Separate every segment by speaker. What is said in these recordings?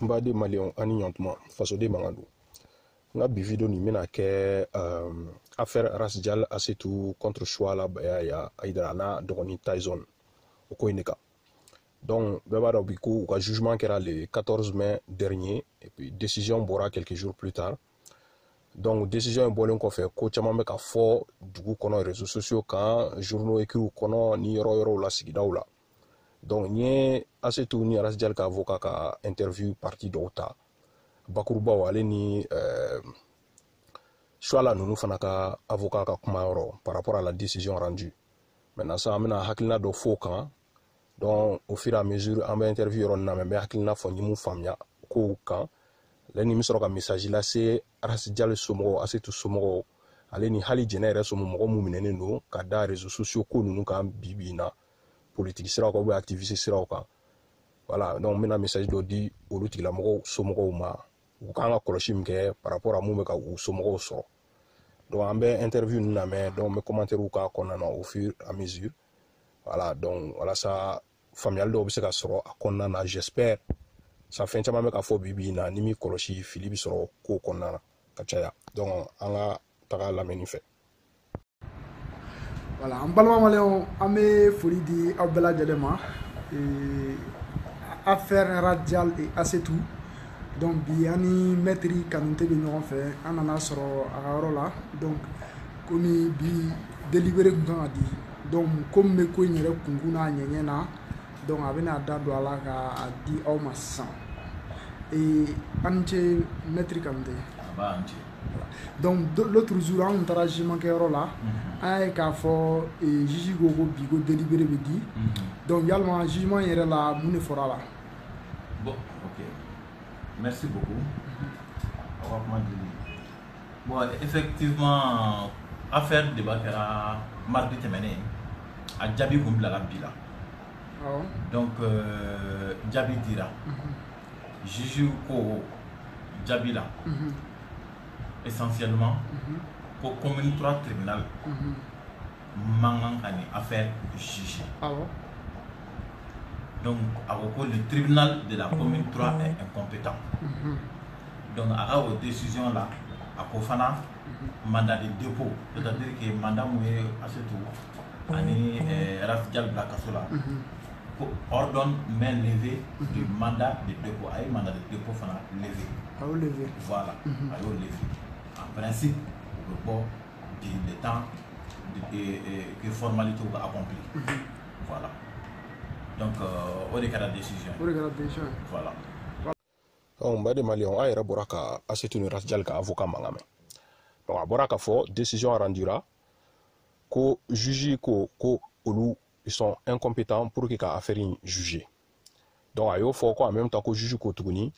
Speaker 1: Mbadi Malion ani nyantuma faso de mangando nga bi video ni mina ke affaire Rasjal Asetou contre Chouala ya Aïdara Dogoni Tyson au Koineka. Donc beba biko ka jugement qui era le 14 mai dernier et puis décision bora quelques jours plus tard. Donc décision bolen ko fait ko chama me ka fo dugu kono réseaux sociaux kan journaux écrits kono ni yoro la sigidaw la. Donc ni Asetou ni Rasjal ka avocat ka interview parti d'Ota Bakuruba wale ni Chouala nunu fana ka avocat ka kuma yoro par rapport à la décision rendue. Maintenant ça amena hakilina do fo kan. Donc au fur et à mesure on va interviewer on na me hakilina fo nyimu famya ko kan leni misoro ka message la c'est Rasjal somo Asetou somo ale ni hali jenere somo mo muminene no ka da réseaux sociaux ko nunu kan bibina politique sira ko be activiste sira ko voilà donc mena message do di oluti la mo somo ko ma u kan ka koloshi mke par rapport à mu ka u somo ko so donc on va interview na me donc me commentaire ou ka konna au fur et à mesure voilà donc voilà ça familial do be se ka soro akonna na j'espère ça fait chama me ka fo bibi na nimi koloshi Philippe soro ko konna ka chaya donc anga taga la menifé
Speaker 2: voilà en balma maléon amé foli di abdallah dialema et affaire Rasjal et Asetou donc bi ani maître kanunte be ñoxon fait anana soro a la donc comme bi délibéré kun di donc comme me ko ñere kunguna ñeñena donc abena da do ala ka di aw masan et anche maître kanunte
Speaker 3: ba anche
Speaker 2: donc l'autre jour on interagissement ke la ay ka fo juge go bigo délibéré be di donc yalma jugement yere la mune fora la.
Speaker 3: Bon, ok. Merci beaucoup. Bon, effectivement, affaire débat qui a mardi terminé, à Djabi Kumbla la Bila. Donc, Djabi dira, Juju Ko Djabi là, essentiellement, pour commune 3 tribunal, mangan ani affaire juge. Donc, le tribunal de la commune 3 est incompétent. Donc, à vos décisions là, à Kofana, mandat de dépôt, c'est-à-dire que mandat mouillé à ce tour, ani Rasjal Blakasola, ordonne main levée du mandat de dépôt. Aïe, mandat de dépôt, fana levé. Voilà, aïe, levé. En principe, le bon, le temps que formalité va accomplir. Voilà. Donc, au cas de la décision. Voilà.
Speaker 1: On va demander à Aïra Boraka Asetou ni Rasjal ka avocat mangame. Donc, à Boraka fo, décision rendura, ko juge ko olu ils sont incompétents pour que affaire juger. Donc, ayo fo ko en même temps ko juge ko tuguni,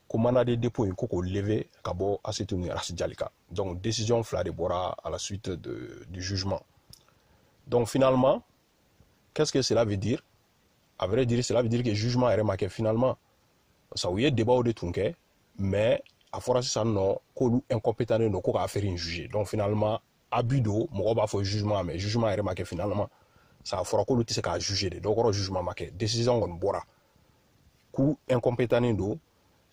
Speaker 1: ko mandat de dépôt ko levé kabo Asetou ni Rasjal ka. Donc, décision fla de Bora à la suite du jugement. Donc, finalement, qu'est-ce que cela veut dire? À vrai dire, cela veut dire que le jugement est remarqué finalement. Ça oui, débat au détourné, mais à force ça non, qu'on incompétent ne qu'on a faire une juger. Donc finalement, abus d'eau, mon va faire jugement, mais jugement est remarqué finalement. Ça fera qu'on l'utilise qu'à juger. Donc on jugement marqué, décision on boira. Coup incompétent d'eau,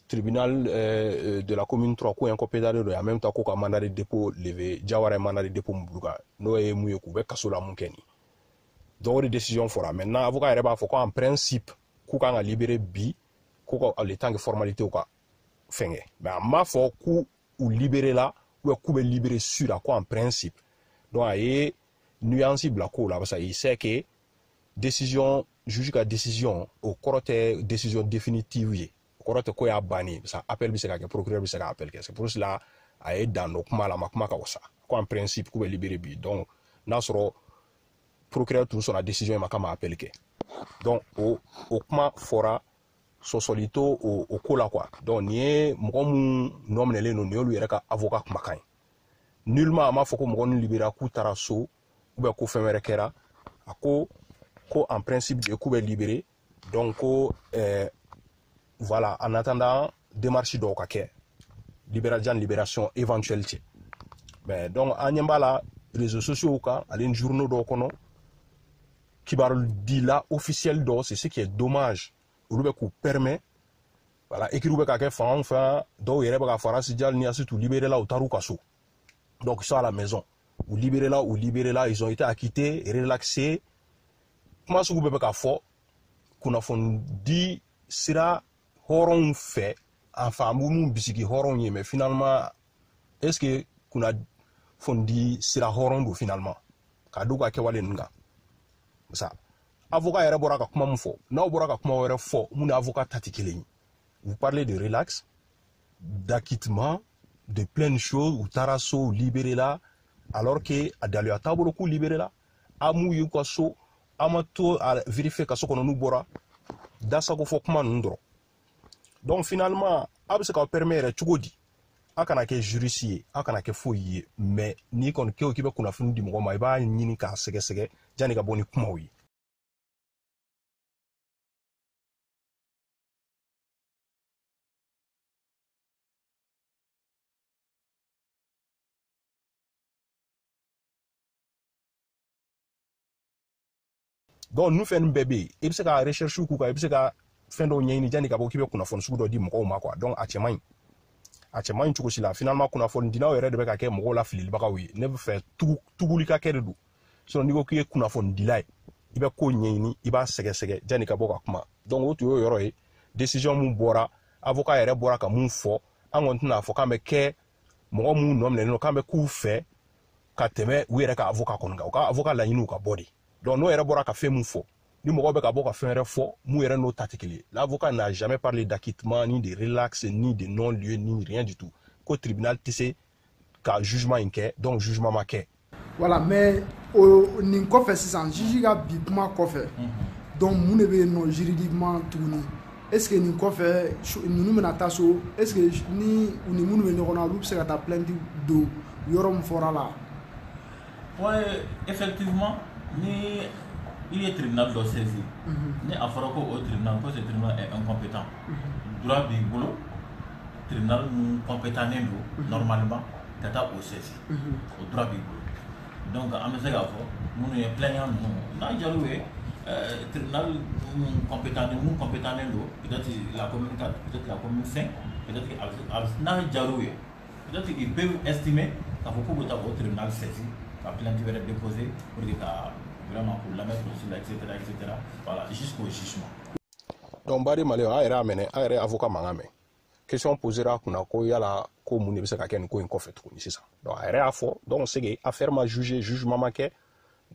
Speaker 1: tribunal de la commune 3 coup incompétent d'eau, en même temps qu'on a mandat de dépôt levé, Jawara mandat de dépôt mbouga, noé mouye koube kasola moukeni. Donc les décisions fera. Maintenant avocat est faut en principe qu'on a libéré bi qu'on a le temps de formalité ou quoi fenge. Mais ma faut qu'on ou libérer là ou qu'on libérer sur là quoi en principe. Donc il nuance la quoi là parce qu'il sait que décision juge la décision au correct décision définitive au correct quoi a banni ça appelle bi c'est que procureur bi c'est appelle que c'est pour cela à dans nos kuma la makuma ka ça quoi en principe qu'on libérer bi donc nasro procureur tout son la décision makama appelle que donc au kuma fora sosolito au kola quoi donc ni mo mu nomnele no niolu yereka avocat kumakan nullement ma foko mo libéra ku taraso ou be ko femere kera ako ko en principe de ko be libéré donc voilà en attendant démarche do ka ke libération éventuelle mais donc anyambala réseaux sociaux ka alin journaux do kono qui va dire là officiel d'or, c'est ce qui est dommage. Olubeku permet voilà écrit bɛ ka kɛ fan fan dɔw yɛrɛ bɛ ka fara Racine ni Assetou libéré là u taar'u ka so donc ils sont à la maison ou libéré là ils ont été acquittés relaxés kuma sugu bɛɛ bɛ ka fɔ kunnafoni sira hɔrɔnw fɛ enfin mun bisigi hɔrɔnw ye mais finalement est-ce que kunnafoni sira hɔrɔn do finalement ka do ka kɛwale ninnu kan ça avocat yɛrɛ bɔra ka kuma mun fɔ n'aw bɔra ka kuma wɛrɛ fɔ mun ni avocat ta tɛ kelen ye vous parlez de relax d'acquittement de plein de choses ou taara so libéré là alors que a daliya t'a bolo k'u libéré là a m'u y'u ka so a ma to a vérifier ka so kɔnɔ n'u bɔra dasago fɔ kuma ninnu dɔrɔn donc finalement a bɛ se k'aw permettre yɛrɛ cogo di a kana kɛ juriste ye a kana kɛ foyi ye mais n'i kɔni k'o k'i bɛ kunnafoni di mɔgɔ ma i b'a ɲini k'a sɛgɛsɛgɛ janni ka bɔ ni kumaw ye. donc nous fɛn bɛɛ bɛ yen i bɛ se ka recherche k'u kan i bɛ se ka fɛn dɔw ɲɛɲini janni ka bɔ k'i bɛ kunnafoni sugu dɔ di mɔgɔw ma quoi donc a cɛ man ɲi cogo si la finalement kunnafoni dilaw yɛrɛ de bɛ ka kɛ mɔgɔw la fililibagaw ye ne bɛ fɛ tuguli ka kɛ de don sinon n'i ko k'i ye kunnafoni dila ye i bɛ ko ɲɛɲini i b'a sɛgɛsɛgɛ janni ka bɔ ka kuma donc o tun y'o yɔrɔ ye décision mun bɔra avocat yɛrɛ bɔra ka mun fɔ an kɔni tɛna fɔ k'an bɛ kɛ mɔgɔ mun nɔ minɛlen don k'an bɛ k'u fɛ ka tɛmɛ u yɛrɛ ka avocat kɔni kan u ka avocat laɲiniw ka bɔ de donc n'o yɛrɛ bɔra ka fɛn mun fɔ ni mɔgɔ bɛ ka bɔ ka fɛn wɛrɛ fɔ mun yɛrɛ n'o ta tɛ kelen l'avocat n'a jamais parlé d'acquittement ni de relax ni de non-lieu ni rien du tout ko tribunal tɛ se ka jugement in kɛ donc jugement ma kɛ.
Speaker 2: voilà mais nin kɔfɛ sisan juge ka bi kuma kɔfɛ donc mun de bɛ yen nɔ juridiquement tuguni est ce que nin kɔfɛ ninnu bɛna taa so est ce que ni u ni minnu bɛ ɲɔgɔn na olu bɛ se ka taa plainte don yɔrɔ min fɔra la.
Speaker 3: oui effectivement ni il est tribunal dɔ saisi ni a fɔra ko o tribunal ko ce tribunal est incompétent droit b'i bolo tribunal mun compétenten don normalement ka taa o saisi o droit b'i bolo donc an bɛ se k'a fɔ minnu ye plaignant ninnu n'a jar'u ye tribunal mun compétenten don peut-être la commune 4 peut-être la commune 5 peut-être n'a jar'u ye peut-être ils peuvent estimer k'a fɔ k'u bɛ taa o tribunal saisi ka plainte wɛrɛ déposer pour que ka vraiment pour la mettre sur la etc. Voilà, jusqu'au jugement.
Speaker 1: Donc bari malio a yɛrɛ amene a yɛrɛ avocat mankan mɛn question posera kunna ko yala ko mun de bɛ se ka kɛ nin ko in kɔfɛ tuguni sisan donc a yɛrɛ y'a fɔ donc c'est que affaire ma jugé jugement ma kɛ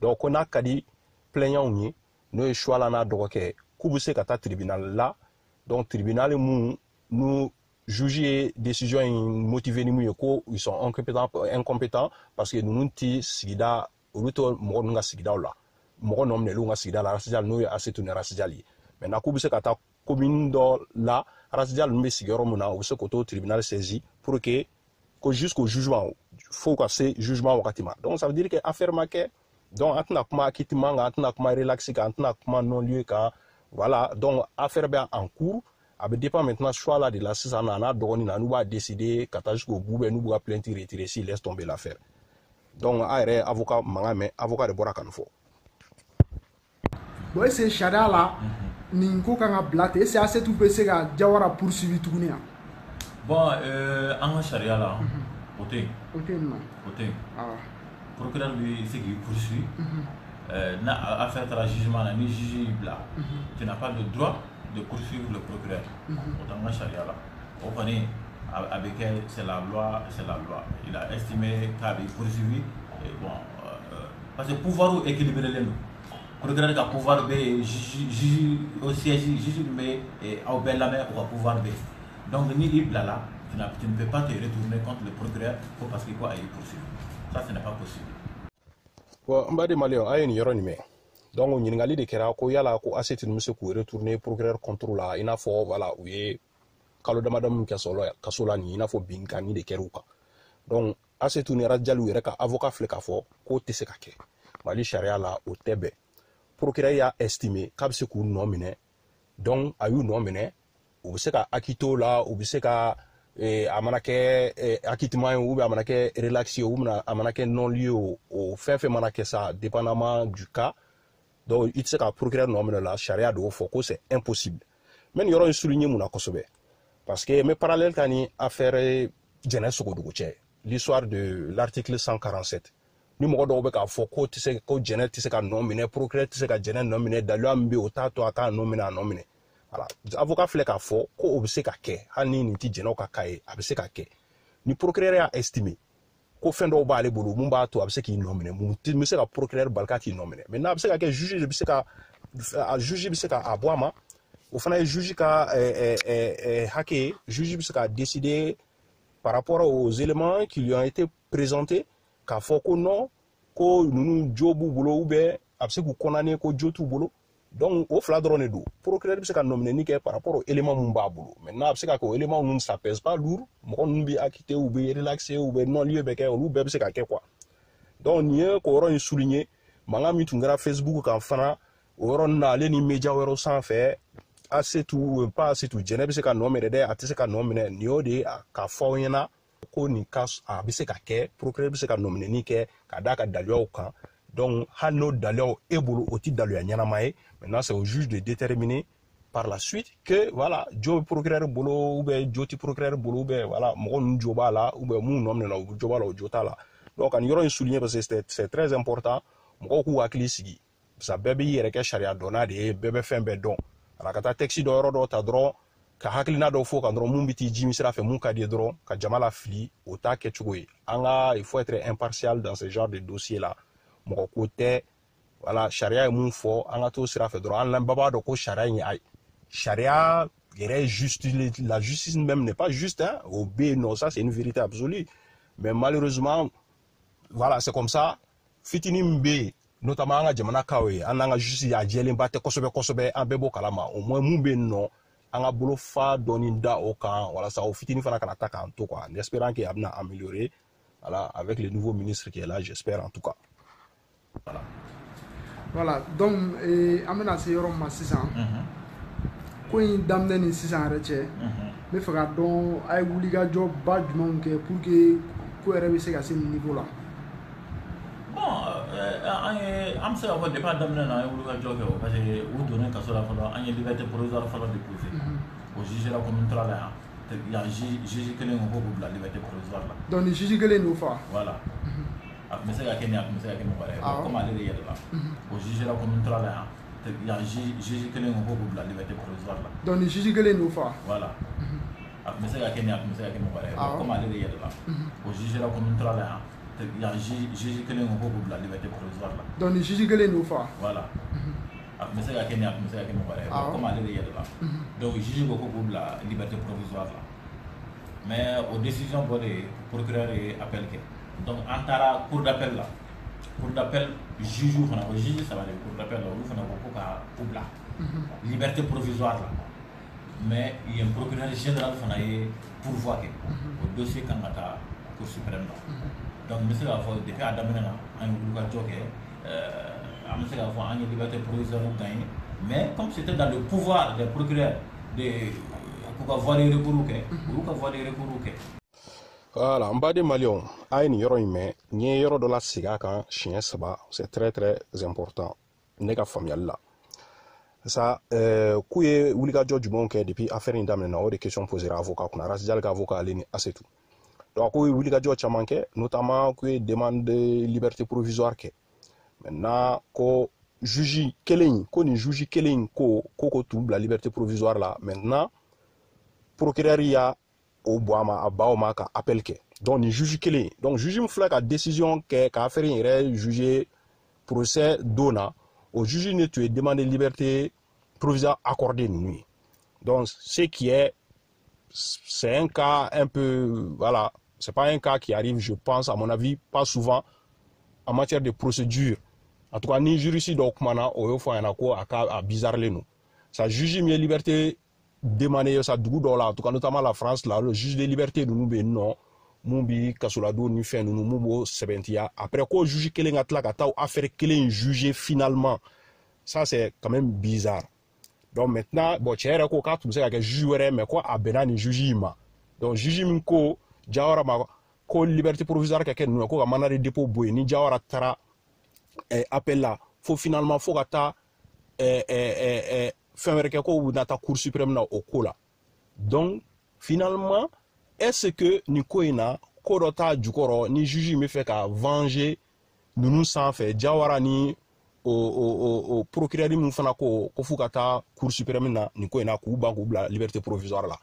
Speaker 1: donc ko n'a ka di plaignant ye n'o ye choix la n'a dɔgɔkɛ k'u bɛ se ka taa tribunal la donc tribunal mun n'u juge ye décision in motivé ni mun ye ko ils sont incompétents parce que ninnu ti sigida olu tɛ mɔgɔ ninnu ka sigidaw la mɔgɔ nɔ minɛlenw ka sigida la Racine n'o ye Assetou ni Racine ye maintenant k'u bɛ se ka taa commune dɔ la Racine ninnu bɛ sigi yɔrɔ min na u bɛ se k'o to tribunal saisi pour que jusqu'au jugement fo ka se jugement wagati ma donc ça veut dire que affaire ma kɛ donc an tɛna kuma acquittement kan an tɛna kuma relax kan an tɛna kuma non-lieu kan voilà donc affaire bɛ en cours a bɛ dépend maintenant choix la de la sisan n'a dɔgɔnin na n'u b'a décider ka taa jusqu'au bout bɛ n'u bɛ ka plainte retirer s'il laisse tomber l'affaire donc a yɛrɛ avocat mankan mɛn avocat de bɔra ka nin fɔ.
Speaker 2: bon est-ce que sariya la nin ko kan ka bila ten est-ce que Assetou bɛ se ka Jawara poursuivre tuguni yan.
Speaker 3: bon an ka sariya la o tɛ yen.
Speaker 2: o tɛ yen nɔ.
Speaker 3: o tɛ yen. procureur bɛ se k'i poursuivre n'a affaire taara jugement la ni juge y'i bila tu n'as pas le droit de poursuivre le procureur o t'an ka sariya la o kɔni a bɛ kɛ c'est la loi il a estimé k'a bɛ poursuivre bon parce que pouvoir équilibré len don. Procureur ka pouvoir bɛ juge au siège juge min bɛ aw bɛɛ lamɛn o ka pouvoir bɛ donc ni i bila la tu ne peux pas te retourner contre le procureur ko parce que ko a y'i poursuivre ça ce n'est pas possible.
Speaker 1: bon n badi maliyɛn a ye nin yɔrɔ nin mɛn donc ɲininkali de kɛra ko yala ko Assetou bɛ se k'u retourner procureur contre la i n'a fɔ voilà u ye kalo damadɔ min kɛ kaso la nin i n'a fɔ binkanni de kɛra u kan donc Assetou ni Racine yɛrɛ ka avocat filɛ k'a fɔ k'o tɛ se ka kɛ Mali sariya la o tɛ bɛn procureur y'a estimé k'a bɛ se k'u nɔ minɛ donc a y'u nɔ minɛ u bɛ se ka acquitté o la u bɛ se ka a mana kɛ acquittement ye ou bien a mana kɛ relax ye ou bien a mana kɛ non-lieu o fɛn fɛn mana kɛ sa dépendamment du cas donc i tɛ se ka procureur nɔ minɛ o la sariya de y'o fɔ ko c'est impossible mais nin yɔrɔ in souligner mun na kosɛbɛ parce que mes parallèles kani affaire jene sogodugu cɛ l'histoire de l'article 147 ni mɔgɔ dɔw bɛ k'a fɔ ko tɛ se ko jɛnɛ tɛ se ka nɔ minɛ procureur tɛ se ka jɛnɛ nɔ minɛ daliluya min bɛ o t'a to a k'a nɔ minɛ a nɔ minɛ voilà avocat filɛ k'a fɔ ko o bɛ se ka kɛ hali ni nin tɛ jɛnɛw ka cas ye a bɛ se ka kɛ ni procureur y'a estimé ko fɛn dɔw b'ale bolo mun b'a to a bɛ se k'i nɔ minɛ mun bɛ se ka procureur bali k'a k'i nɔ minɛ maintenant a bɛ se ka kɛ juge de bɛ se ka juge bɛ se ka a bɔ a ma o fana ye juge ka hakɛ ye juge bɛ se ka décider par rapport aux éléments qui lui ont été présentés k'a fɔ ko non ko ninnu jo b'u bolo ou bien a bɛ se k'u condamner ko jo t'u bolo donc o fila dɔrɔn de don procureur bɛ se ka nominɛni kɛ par rapport aux éléments mun b'a bolo maintenant a bɛ se ka kɛ o éléments ninnu ça pèse pas lourd mɔgɔ ninnu bɛ acquitté u bɛ relaxé u bɛ non lieu bɛ kɛ olu bɛɛ bɛ se ka kɛ quoi donc nin ye k'o yɔrɔ in souligner mankan min tun kɛra Facebook kan fana o yɔrɔ ninnu na ale ni média wɛrɛw sanfɛ Asetu pas Asetu jɛnɛ bɛ se ka nɔ minɛ dɛ a tɛ se ka nɔ minɛ nin y'o de ye k'a fɔ aw ɲɛna ko nin cas a bɛ se ka kɛ procureur bɛ se ka nominɛni kɛ ka d'a ka daliluyaw kan donc hali n'o daliluyaw e bolo o tɛ daliluya ɲɛnama ye maintenant c'est au juge de déterminer par la suite que voilà jo bɛ procureur bolo ou bien jo tɛ procureur bolo ou bien voilà mɔgɔ ninnu jo b'a la ou bien mun nɔ minɛna o jo b'a la o jo t'a la donc ka nin yɔrɔ in souligner parce que c'est très important mɔgɔw k'u hakili sigi parce que bɛɛ b'i yɛrɛ kɛ sariya dɔnna de ye bɛɛ bɛ fɛn bɛɛ dɔn ala ka taa texte dɔ yɔrɔ dɔ ta dɔrɔn ka hakilina dɔw fɔ kan dɔrɔn mun bɛ t'i jimi sira fɛ mun ka di ye dɔrɔn ka jama la fili o t'a kɛcogo ye an ka il faut être impartial dans ce genre de dossier là mɔgɔ ko tɛ voilà sariya ye mun fɔ an ka t'o sira fɛ dɔrɔn an bɛɛ b'a dɔn ko sariya in ayi sariya yɛrɛ juste la justice même n'est pas juste hein o bɛ yen non ça c'est une vérité absolue mais malheureusement voilà c'est comme ça fitinin min bɛ yen notamment an ka jamana kaw ye an n'an ka justice a jɛlenba tɛ kosɛbɛ kosɛbɛ an bɛɛ b'o kalama au moins mun bɛ yen nɔ an ka bolo fa dɔɔni da o kan walasa o fitinin fana kana ta k'an to quoi en espérant que a bɛna améliorer voilà avec le nouveau ministre qui est là j'espère en tout cas
Speaker 2: voilà donc an bɛna se yɔrɔ min ma sisan ko in daminɛ ni sisan yɛrɛ cɛ n bɛ fɛ ka dɔn a ye wulikajɔba jumɛnw kɛ pour que ko yɛrɛ bɛ se ka se nin niveau la
Speaker 3: an bɛ se k'a fɔ depuis a daminɛ na an ye wulikajɔ kɛ o parce que u donnen kaso la fɔlɔ an ye liberté provisoire fɔlɔ déposé o juge la commune 3 la yan juge kelen ko k'u bila liberté provisoire la
Speaker 2: donc ni juge kelen n'o fa
Speaker 3: voilà a tun bɛ se ka kɛ nin a tun bɛ se ka kɛ mɔgɔ wɛrɛ comme ale de yɛlɛla o juge la commune 3 la yan juge kelen ko k'u bila liberté provisoire la
Speaker 2: donc ni juge kelen n'o fa
Speaker 3: voilà a tun bɛ se ka kɛ nin a tun bɛ se ka kɛ mɔgɔ wɛrɛ comme ale de yɛlɛla o juge la commune 3 la yan juge kelen ko k'u bila liberté provisoire la
Speaker 2: donc ni juge kelen n'o fa
Speaker 3: voilà a tun bɛ se ka kɛ nin a tun bɛ se ka kɛ mɔgɔ wɛrɛ comme ale de yɛlɛla donc juge ko k'u bila liberté provisoire la mais o décision bɔ de procureur ye appel kɛ donc an taara cour d'appel la cour d'appel juge fana o juge saba de cour d'appel la olu fana ko ka u bila liberté provisoire la mais yen procureur général fana ye pourvoi kɛ o dossier kan ka taa cour suprême la donc n bɛ se k'a fɔ depuis a daminɛ na an ye wulikajɔ kɛ an bɛ se k'a fɔ an ye liberté provisoire gagné mais comme c'était dans le pouvoir des procureurs de k'u ka voie de recours kɛ olu ka voie de recours kɛ.
Speaker 1: Voilà, en bas des Maliens, a une yoro ime, ni yoro de la siga kan chien saba, c'est très très important. Nega familial là. Ça, kouye ouliga George Bonke depuis affaire une dame na des questions posées à avocat, qu'on a rasdial avocat alini assez tout. Donc kouye ouliga George manqué, notamment kouye demande de liberté provisoire ke. Maintenant, ko juge kelin, ko ni juge kelin ko tout la liberté provisoire là. Maintenant, procureur ya au boama a baoma ka appel ke donc ni juge kelen donc juge me fla ka décision ke ka affaire ire juger procès dona au juge ne tu demandé liberté provisoire accordée nuit donc ce qui est c'est un cas un peu voilà c'est pas un cas qui arrive je pense à mon avis pas souvent en matière de procédure en tout cas ni juridique donc mana o yo fa na ko a bizarre le nous ça juge mieux liberté demander ça dugu dɔ la en tout cas notamment la France là le juge de liberté nous be non mun bi kasolado ni fɛn ninnu mun b'o sɛbɛntiya après ko juge kelen ka tila ka taa affaire kelen juger finalement ça c'est quand même bizarre donc maintenant bon cɛ yɛrɛ ko k'a tun bɛ se ka kɛ juge wɛrɛ mais ko a bɛnna ni juge in ma donc juge min ko Jawara ma ko liberté provisoire ka kɛ ninnu ko ka mandat de dépôt bɔ yen ni Jawara taara appel la fo finalement fo ka taa fɛn wɛrɛ kɛ ko u bɛna taa cour suprême na o ko la donc finalement est-ce que ni ko ina ko dɔ ta jukɔrɔ ni juge me fait ka venger nunu sanfɛ Jawara ni o procureur mun fana ko fu ka taa cour suprême na ni ko ina k'u ban k'u bila liberté provisoire la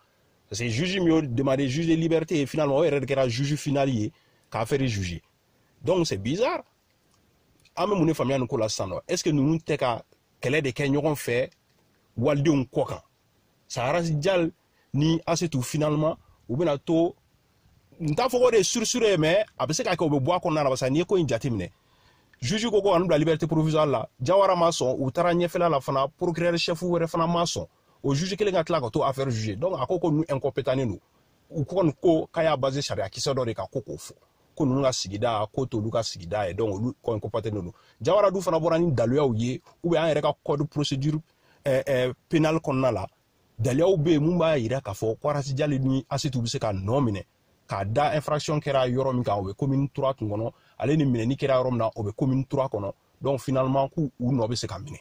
Speaker 1: parce que juge mi yo demandé juge de liberté et finalement o yɛrɛ de kɛra juge final ye k'a faire juger donc c'est bizarre an bɛ mun de faamuya nin ko la sisan nɔ est ce que nunu tɛ ka kɛlɛ de kɛ ɲɔgɔn fɛ walidenw kɔ kan Sahara Jal ni Asetu finalement u bɛna to n t'a fɔ ko de ye sursure mais a bɛ se ka kɛ u bɛ bɔ a kɔnɔna na parce que n'i ye ko in jateminɛ juge ko ko an bila liberté provisoire la Jawara ma sɔn u taara ɲɛfɛla la fana procureur chef wɛrɛ fana ma sɔn o juge kelen ka tila ka to affaire juger donc a ko ko nu incompétent don u kɔni ko k'a y'a basé sariya kisɛ dɔ de kan ko k'o fɔ ko ninnu ka sigida ko t'olu ka sigida ye donc olu ko incompétent don Jawara du fana bɔra ni daluyaw ye ou bien an yɛrɛ ka code procédure pénale kɔnɔna la daliyaw bɛ yen mun b'a yira k'a fɔ ko Arasi Jali ni Asetu bɛ se ka nɔ minɛ k'a da infraction kɛra yɔrɔ min kan o bɛ commune 3 tun kɔnɔ ale ni minɛni kɛra yɔrɔ min na o bɛ commune 3 kɔnɔ donc finalement k'u nɔ bɛ se ka minɛ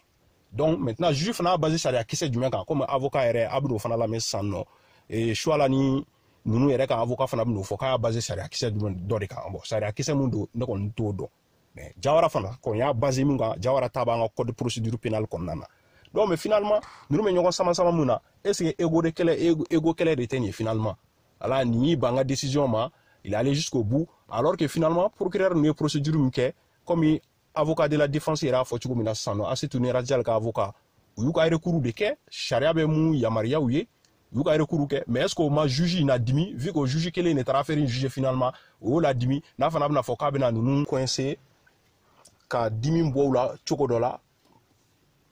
Speaker 1: donc maintenant juge fana y'a basé sariya kisɛ jumɛn kan comme avocat yɛrɛ a bɛ n'o fana lamɛn sisan nɔ choix la ni ninnu yɛrɛ ka avocat fana bɛ n'o fɔ k'a y'a basé sariya kisɛ jumɛn dɔ de kan bon sariya kisɛ mun don ne kɔni t'o dɔn mais Jawara fana kɔni y'a basé min kan Jawara ta b'an ka code procédure pénale kɔnɔna na donc mais finalement ninnu bɛ ɲɔgɔn sama mun na est ce que ego kɛlɛ de tɛ nin ye finalement ala ni ban ka décision ma il est allé jusqu'au bout alors que finalement procureur nous ye procédure min kɛ comme avocat de la défense yɛrɛ a fɔ cogo min na sisan nɔ Asetu ni Rajal ka avocat u y'u ka recours de kɛ sariya bɛ mun yamariyaw ye u y'u ka recours kɛ mais est ce que o ma juge na dimi vu que juge kelen de taara affaire in juger finalement o y'o la dimi n'a fana bɛna fɔ k'a bɛna ninnu coincer ka dimi bɔ u la cogo dɔ la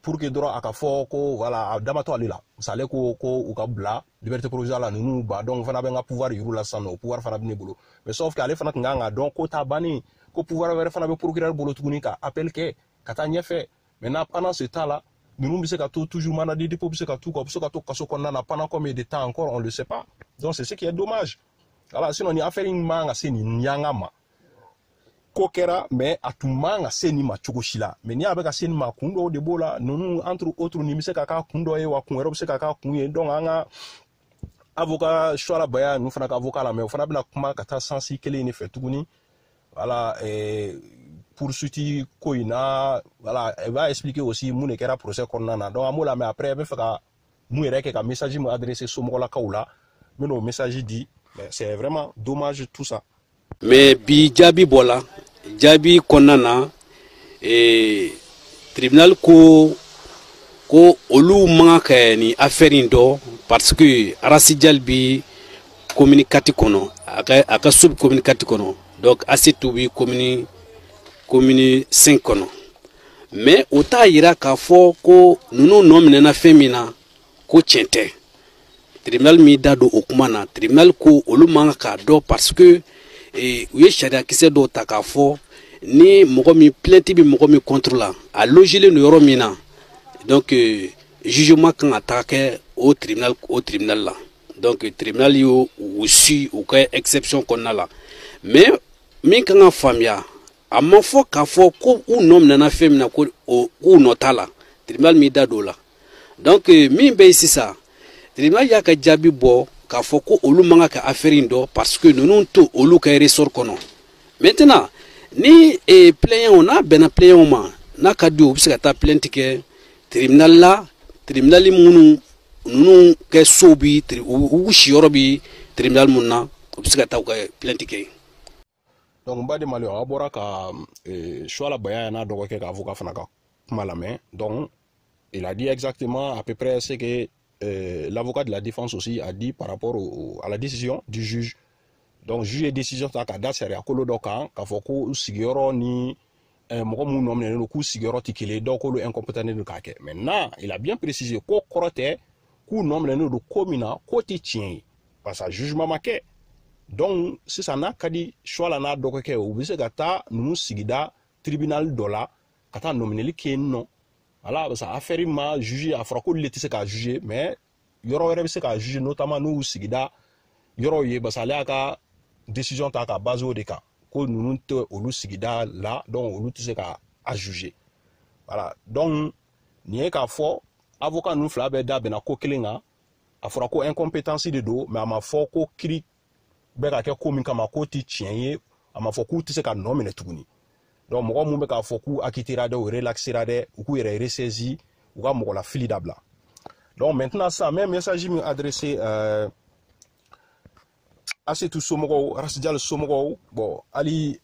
Speaker 1: pour que dɔrɔn a ka fɔ ko voilà a damatɔ ale la misali ko u ka bila liberté provisoire la ninnu ba donc fana bɛ n ka pouvoir yir'u la sisan nɔ o pouvoir fana bɛ ne bolo mais sauf que ale fana tun kan ka dɔn ko ta bannen ko pouvoir wɛrɛ fana bɛ procureur bolo tuguni ka appel kɛ ka taa ɲɛfɛ maintenant pendant ce temps là ninnu bɛ se ka to toujours mandat de dépôt bɛ se ka t'u kan u bɛ se ka to kaso kɔnɔna na pendant combien de temps encore on le sait pas donc c'est ce qui est dommage voilà sinon ni affaire in man ka se nin yanga ma ko kɛra mais a tun man ka se nin ma cogo si la mais n'i y'a bɛ ka se nin ma kun dɔw de b'o la ninnu entre autres nin bɛ se ka k'a kun dɔ ye wa kun wɛrɛ bɛ se ka k'a kun ye donc an ka avocat Choala Baya ninnu fana ka avocat la mais o fana bɛna kuma ka taa sansi kelen de fɛ tuguni voilà poursuite ko in na voilà elle va expliquer aussi mun de kɛra procès kɔnɔna na donc an b'o la mais après bɛ fɛ ka mun yɛrɛ kɛ ka message mun adressé somɔgɔlakaw la n bɛna o message di mais c'est vraiment dommage tout ça
Speaker 4: mais bi jaabi bɔla jaabi kɔnɔna na tribunal ko olu man ka kɛ ni affaire in dɔn parce que Arasi Jali bi commune 4 kɔnɔ a ka sub commune 4 kɔnɔ donc Asetu bi commune 5 kɔnɔ mais o t'a yira k'a fɔ ko ninnu nɔ minɛna fɛn min na ko tiɲɛ tɛ tribunal min da don o kuma na tribunal ko olu man ka dɔn parce que u ye sariya kisɛ dɔw ta k'a fɔ ni mɔgɔ min plainte bi mɔgɔ min contre la a logilen no yɔrɔ min na donc jugement kan ka taga kɛ o tribunal la donc tribunal y'o su u ka exception kɔnɔna la mais min kan ka faamuya a ma fɔ k'a fɔ ko u nɔ minɛna fɛn min na ko k'u nɔ t'a la tribunal min da don o la donc min bɛ yen sisan tribunal y'a ka jaabi bɔ k'a fɔ ko olu man ka kɛ affaire in dɔn parce que ninnu to olu ka ressort kɔnɔ maintenant ni plaignant n'a bɛnna plaignant ma n'a ka di o bɛ se ka taa plainte kɛ tribunal la tribunal minnu ninnu kɛ so bi u siyɔrɔ bi tribunal mun na o bɛ se ka taa u ka plainte kɛ.
Speaker 1: donc n b'a di maliyɛnw a bɔra ka Choala Baya n'a dɔgɔkɛ ka avocat fana ka kuma lamɛn donc il a dit exactement à peu près ce que l'avocat de la défense aussi a dit par rapport à la décision du juge. Donc juge ye décision ta ka da sariya kolo dɔ kan k'a fɔ ko sigiyɔrɔ ni mɔgɔ minnu nɔ minɛnen don k'u sigiyɔrɔ tɛ kelen dɔw k'olu incompétent don k'a kɛ maintenant il a bien précisé ko kɔrɔ tɛ k'u nɔ minɛnen don ko min na k'o tɛ tiɲɛ ye parce que jugement ma kɛ donc sisan n'a ka di Choala n'a dɔgɔkɛ u bɛ se ka taa ninnu sigida tribunal dɔ la ka taa nomineli kɛ yen nɔ voilà parce que affaire ma juge a fɔra k'olu de tɛ se k'a juger mais yɔrɔ wɛrɛ bɛ se k'a juger notamment n'u sigida yɔrɔw ye parce que ale y'a ka décision ta ka base o de kan ko ninnu tɛ olu sigida la donc olu tɛ se k'a juger voilà donc nin ye k'a fɔ avocat ninnu fila bɛɛ da bɛnna ko kelen kan a fɔra ko incompétence de do mais a ma fɔ ko kiri bɛ ka kɛ ko min kama ko ti tiɲɛ ye a ma fɔ k'u tɛ se ka nɔ minɛ tuguni donc mɔgɔ mun bɛ k'a fɔ k'u acquittera dɛ u relaxera dɛ u k'u yɛrɛ ressaisi u ka mɔgɔ la fili dabila donc maintenant ça même message min adressé Asetu somɔgɔw Rasijal somɔgɔw bon hali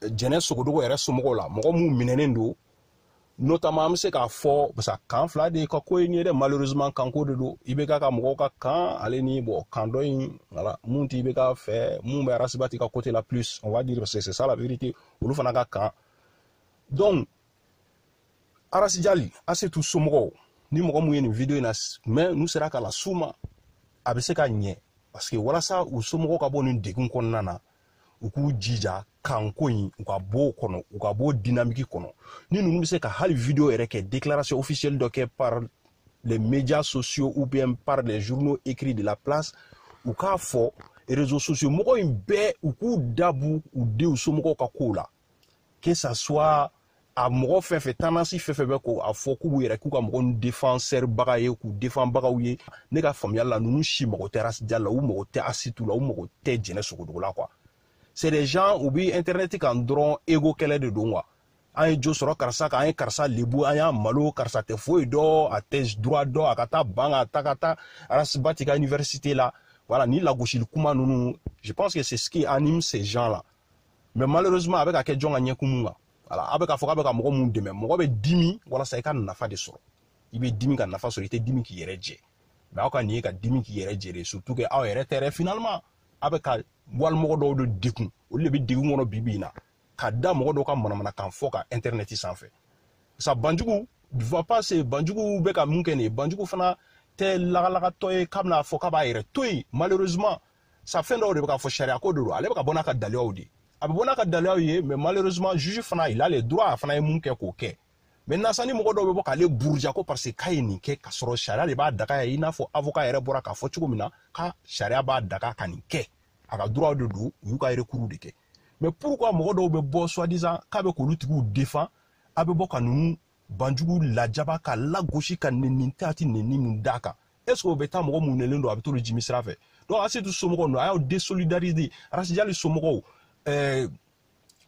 Speaker 1: Jɛnɛ Sogodogo yɛrɛ somɔgɔw la mɔgɔ mun minɛnen do notamment an bɛ se k'a fɔ parce que kan fila de ka ko ye nin ye dɛ malheureusement kanko de do IBK ka mɔgɔw ka kan ale ni bon kan dɔ in voilà mun ti IBK fɛ mun bɛ Arasibati ka côté la plus on va dire parce que c'est ça la vérité olu fana ka kan donc Arasijali Asetu somɔgɔw ni mɔgɔ mun ye nin vidéo in na mais n'u sera ka la suma a bɛ se ka ɲɛ parce que walasa u somɔgɔw ka bɔ nin degun kɔnɔna na u k'u jija kanko in u ka bɔ o kɔnɔ u ka bɔ dynamique kɔnɔ ni ninnu bɛ se ka hali vidéo yɛrɛ kɛ déclaration officielle dɔ kɛ par les médias sociaux ou bien par les journaux écrits de la place u k'a fɔ réseaux sociaux mɔgɔ in bɛɛ u k'u dabu u denw somɔgɔw ka kow la que ça soit a mɔgɔ fɛn fɛn tendance fɛn fɛn bɛ ko a fɔ k'u yɛrɛ k'u ka mɔgɔ défenseur baga ye k'u défend bagaw ye ne ka faamuyali la ninnu si mɔgɔ tɛ Rasijal la u mɔgɔ tɛ Asetu la u mɔgɔ tɛ Jɛnɛ Sogodogo la quoi c'est des gens u bi internet kan dɔrɔn ego kɛlɛ de don quoi an ye jo sɔrɔ karisa kan an ye karisa lebu an y'a malo karisa tɛ foyi dɔ a tɛ droit dɔ a ka taa ban a ta ka taa Arasibati ka université la voilà ni lagosili kuma ninnu je pense que c'est ce qui anime ces gens là mais malheureusement a bɛ ka kɛ jɔn ka ɲɛkumu kan voilà a bɛ ka fɔ k'a bɛ ka mɔgɔ mun dɛmɛ mɔgɔ bɛ dimi walasa i ka nafa de sɔrɔ i bɛ dimi ka nafa sɔrɔ i tɛ dimi k'i yɛrɛ jɛ mais aw ka nin ye ka dimi k'i yɛrɛ jɛ de surtout que aw yɛrɛ tɛ yɛrɛ finalement a bɛ ka walimɔgɔ dɔw de degun olu de bɛ degun kɔnɔ bi-bi in na ka da mɔgɔ dɔw ka manamanakan fɔ ka internet sanfɛ sa Banjugu va pas se Banjugu bɛ ka mun kɛ nin ye Banjugu fana tɛ lagalagatɔ ye k'a bɛna fɔ k'a b'a yɛrɛ to yen malheureusement sa fɛn dɔw de bɛ ka fɔ sariya ko de don ale bɛ ka bɔ n'a ka daliyaw de a bɛ bɔ n'a ka daliyaw ye mais malheureusement juge fana il a les droits a fana ye mun kɛ k'o kɛ maintenant sa ni mɔgɔ dɔw bɛ bɔ k'ale buruja ko parce que k'a ye nin kɛ ka sɔrɔ sariya de b'a daga ye i n'a fɔ avocat yɛrɛ bɔra k'a fɔ cogo min na ka sariya b'a daga ka nin kɛ a ka droit de don u y'u ka recours de kɛ mais pourquoi mɔgɔ dɔw bɛ bɔ soi-disant k'a bɛ k'olu tigiw défend a bɛ bɔ ka ninnu Banjugu lajaba ka lagosi ka nɛni tɛ a tɛ nɛni min d'a kan est ce que o bɛ taa mɔgɔ mun nɛlen don a bɛ t'olu jimi sira fɛ donc Asetu somɔgɔw ninnu a y'aw désolidariser Rasijali somɔgɔw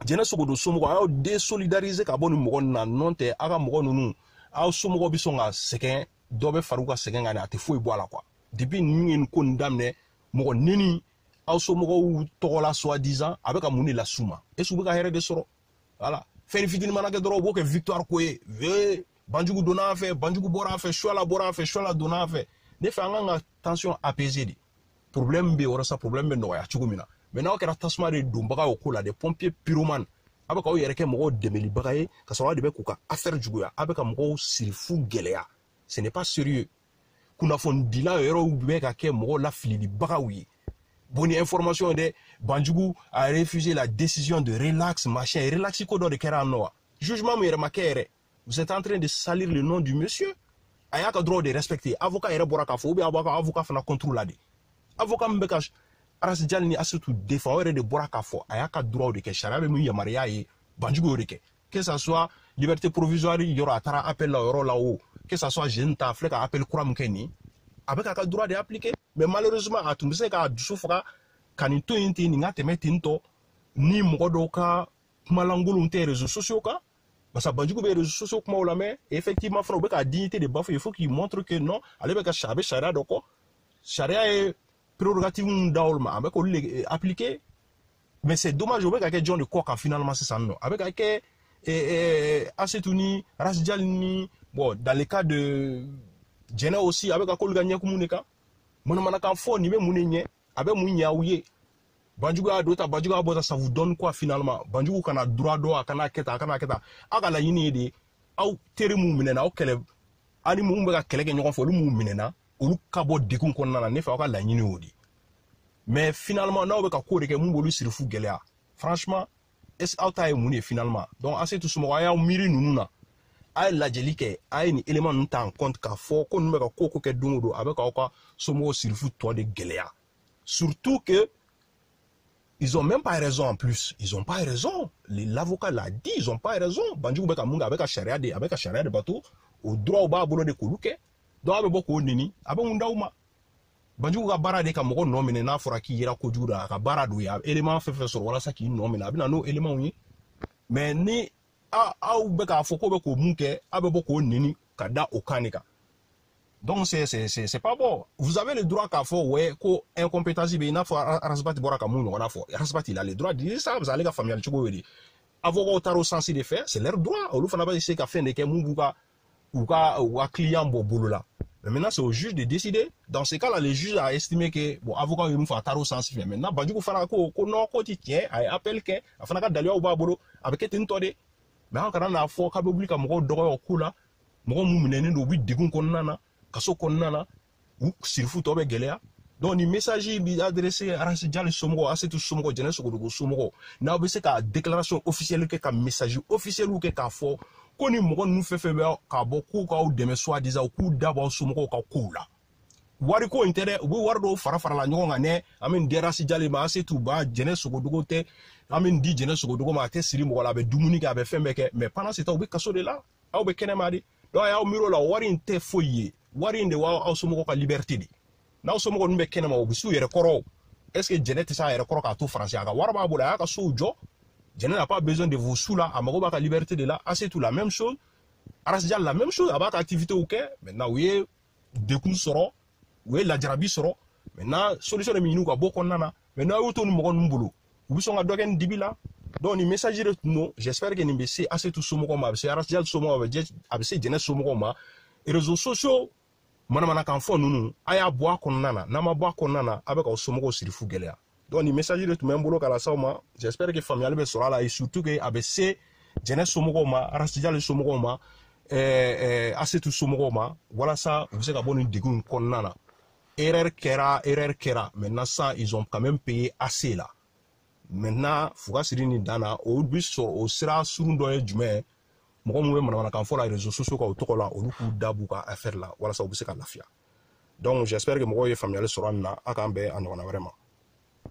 Speaker 1: Jɛnɛ Sogodo somɔgɔw a y'aw désolidariser ka bɔ nin mɔgɔ ninnu na n'o tɛ a ka mɔgɔ ninnu aw somɔgɔw bɛ sɔn ka sɛgɛn dɔ bɛ fara u ka sɛgɛn kan a tɛ foyi bɔ a la quoi depuis ninnu ye nin ko nin daminɛ mɔgɔ nɛni aw somɔgɔw tɔgɔ la soi-disant a bɛ ka mun de las'u ma est ce que u bɛ ka hɛrɛ de sɔrɔ voilà fɛn fitinin mana kɛ dɔrɔn u b'o kɛ victoire ko ye Banjugu donna an fɛ Banjugu bɔra an fɛ Suala bɔra an fɛ Suala donna an fɛ ne fɛ an kan ka tension apaiser de problème bɛ yen walasa problème bɛ nɔgɔya cogo min na mais n'aw kɛra tasuma de donbaga o ko la des pompiers pyromanes a bɛ k'aw yɛrɛ kɛ mɔgɔw dɛmɛlibaga ye ka sɔrɔ aw de bɛ k'u ka affaire juguya a bɛ ka mɔgɔw siri fu gɛlɛya ce n'est pas sérieux kunnafonidila yɔrɔw bɛ ka kɛ mɔgɔw lafililibagaw ye bon ni information de Banjugu a refusé la décision de relax machin relaxi ko dɔ de kɛra an nɔ wa jugement min yɛrɛ ma kɛ yɛrɛ vous êtes en train de salir le nom du monsieur a y'a ka droit de respecter avocat yɛrɛ bɔra k'a fɔ ou bien avocat fana contre la de avocat min bɛ ka Rasijal ni Asetu défend o yɛrɛ de bɔra k'a fɔ a y'a ka droit de kɛ sariya bɛ min yamaruya ye Banjugu y'o de kɛ que ça soit liberté provisoire yɔrɔ a taara appel la yɔrɔ la o que ça soit jeune ta a filɛ ka appel kura min kɛ nin a bɛ k'a ka droit de appliquer mais malheureusement a tun bɛ se k'a dusu faga ka nin to yen ten nin ka tɛmɛ ten tɔ ni mɔgɔ dɔw ka kumalankolonw tɛ réseaux sociaux kan parce que Banjugu bɛ réseaux sociaux kumaw lamɛn effectivement fana u bɛ ka dignité de bafouer il faut qu'il montre que non ale bɛ ka a bɛ sariya dɔ kɔ sariya ye prérogative min da olu ma a bɛ k'olu de appliquer mais c'est dommage o bɛ ka kɛ jɔn de kɔ kan finalement sisan nɔ a bɛ ka kɛ Asetu ni Rasijal ni bon dans le cas de Jɛnɛ aussi a bɛ ka k'olu ka ɲɛkumu de kan manamanakan fɔ nin bɛ mun de ɲɛ a bɛ mun ɲɛ aw ye Banjugu y'a dɔ ta Banjugu y'a bɔ ta ça vous donne quoi finalement Banjugu kana droit dɔ a kana kɛ tan a kana kɛ tan aw ka laɲini ye de aw teri mun minɛna aw kɛlɛ aw ni mun bɛ ka kɛlɛ kɛ ɲɔgɔn fɛ olu mun minɛna olu ka bɔ degun kɔnɔna na ne fɛ aw ka laɲini y'o de mais finalement n'aw bɛ ka ko de kɛ mun b'olu siri fu gɛlɛya franchement est-ce aw ta ye mun de finalement donc Asetu somɔgɔw a y'aw miiri ninnu na a ye lajɛli kɛ a ye nin élément ninnu ta en compte k'a fɔ ko ninnu bɛ ka ko ko kɛ don o don a bɛ k'aw ka somɔgɔw siri fu tɔ de gɛlɛya surtout que ils ont même pas raison en plus ils ont pas raison l'avocat l'a dit ils ont pas raison Banjugu bɛ ka mun kɛ a bɛ ka sariya de bato o droit b'a bolo de k'olu kɛ donc a bɛ bɔ k'o neni a bɛ mun d'aw ma Banjugu ka baara de ka mɔgɔ nɔ minɛ n'a fɔra k'i yera kojugu la a ka baara don ya élément fɛn fɛn sɔrɔ walasa k'i nɔ minɛ a bɛ na n'o élément ye mais ni aw bɛ k'a fɔ k'o bɛ k'o mun kɛ aw bɛ bɔ k'o neni ka da o kan de kan donc c'est pas bon vous avez le droit k'a fɔ ouais ko incompétence bɛ i n'a fɔ Arasbati bɔra ka mun ɲɔgɔnna fɔ Arasbati il a le droit de dire ça parce que ale ka faamuyali cogo ye de avocat taara o sens de faire c'est leur droit olu fana bɛ se ka fɛn de kɛ mun b'u ka client bɔ bolo la. Mais maintenant, c'est au juge de décider. Dans ce cas-là, le juge a estimé que, bon, avocat, il faut faire au sens. Maintenant, Badjou Fana, non, quand il tient, il appelle que, afin que d'aller au babolo, avec une tode. Mais en cas de fois, quand vous avez un droit au cou là, moi, vous menez au but de Gunkonana, Kasso Konana, ou Sirfou Tobe Gelea. Donc, le message est adressé à Rassidjal Somo, à tout Somo, Jeunesse Somo. N'a pas que déclaration officielle, que message officiel ou que fort. Quand nous faisons ka beaucoup ka deme soi-disant coup d'abord somo ka kula wari ko intérêt bu wardo fara la nyonga ne amin derasi jale ma c'est tout ba jene sogo dogo te amin di jene sogo dogo ma te siri mo la be dumuni ka be fembe mais pendant ce temps bu kaso de là aw be kenema di do ya miro la wari inte foye wari inde wa aw somo ka liberté di na aw somo ko be kenema o bisu yere koro est-ce que jene te sa yere koro ka to français ka warba bo la ka so jo. Je n'ai pas besoin de vos sous là, à ma liberté de là, c'est tout la même chose. Arasdial la même chose, à votre activité ou quai. Maintenant, oui, des coups seront, oui, la jarabi seront. Maintenant, solution de minou, beaucoup nana. Maintenant, où tout le monde boulot. Où sont à dogen dibila. Donc, les messages de nous, j'espère que nous c'est assez tout somo comme c'est Arasdial somo avec jeunesse somo comme et réseaux sociaux. Mana kan fo nunu aya boa konnana na ma boa konnana avec au somo ko sirifu gelea. Donc, les messages de tout le monde à la sauma, j'espère que famille albe sera là et surtout que ABC, jeunesse somogoma, Arastidjal somogoma, Asetu somogoma, voilà ça, vous savez qu'abonne une dégoût konnana. Erreur kera, maintenant ça, ils ont quand même payé assez là. Maintenant, Fouga Sirini Dana, au bus, au sera surundoye dume, moi, moi, quand faut la réseaux sociaux, au tokola, au loup d'abouka à faire là, voilà ça, vous savez qu'à la fia. Donc, j'espère que moi, famille sera là, à Kambe, en vraiment.